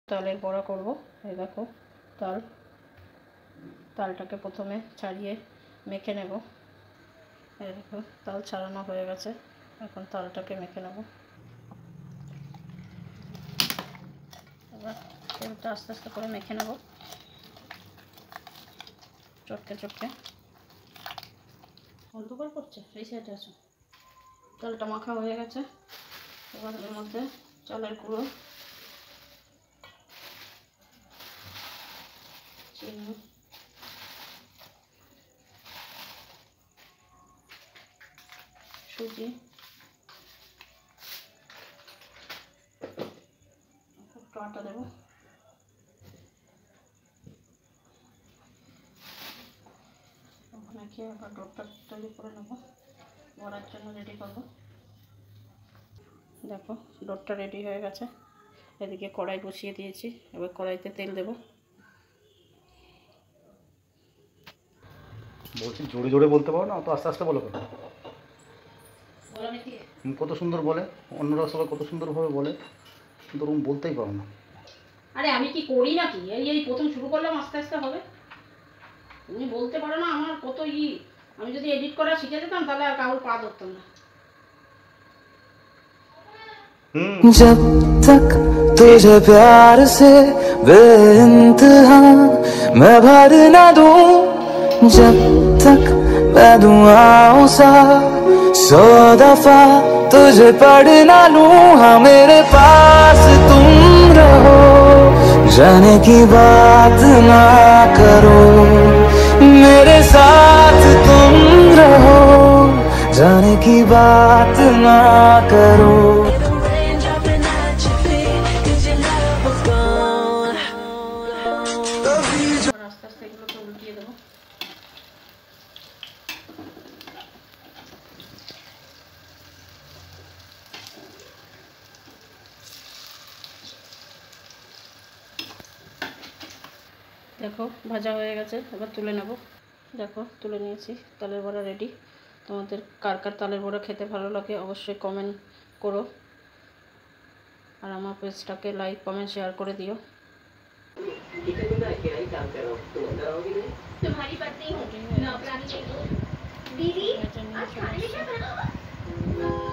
তালের বড়া করব। এই দেখো তালটাকে প্রথমে ছাড়িয়ে মেখে নেব। এই দেখো তাল ছাড়ানো হয়ে গেছে, এখন তালটাকে মেখে নেব। এবার তেলটা আস্তে আস্তে করে মেখে নেব, চটকে চটকে। অন্ধকার করছে, এই সাইডে আছো। তালটা মাখা হয়ে গেছে, এবার এর মধ্যে চালের গুঁড়ো, চিনি, সুজি, একটু আটা দেবো। মেখে আবার ডোটা তৈরি করে নেব, বড়ার জন্য রেডি করব। দেখো ডোটা রেডি হয়ে গেছে। এদিকে কড়াই বসিয়ে দিয়েছি, এবার কড়াইতে তেল দেব। বলছি জোরে জোরে বলতে পারো না, তো আস্তে আস্তে বলো। কত সুন্দর বলে, অন্যরা সবাই কত সুন্দরভাবে বলে, কিন্তু ওরকম বলতেই পারো না। আরে আমি কি করি নাকি, এই প্রথম শুরু করলাম, আস্তে আস্তে হবে। তুমি বলতে পারো না, আমার কত আমি যদি এডিট করা শিখে যেতাম তাহলে আর কাউর পা ধরতাম না। जब तक तुझे प्यार से बेइंतहा मैं भर ना दूं, जब तक मैं दुआओं सा 100 दफा तुझे पढ़ ना लूं, हाँ मेरे पास तुम रहो, जाने की बात ना करो, मेरे साथ तुम रहो, जाने की बात ना करो। আস্তে আস্তে এগুলোকে উল্টিয়ে দেবো। দেখো ভাজা হয়ে গেছে, এবার তুলে নেব। দেখো তুলে নিয়েছি, তালের বড়া রেডি। তোমাদের কার কার তালের বড়া খেতে ভালো লাগে অবশ্যই কমেন্ট করো, আর আমার পেজটাকে লাইক কমেন্ট শেয়ার করে দিও। तुम्हारी पत्नी हूँ, नौकरानी नहीं हूँ। दीदी आज खाने में क्या बना?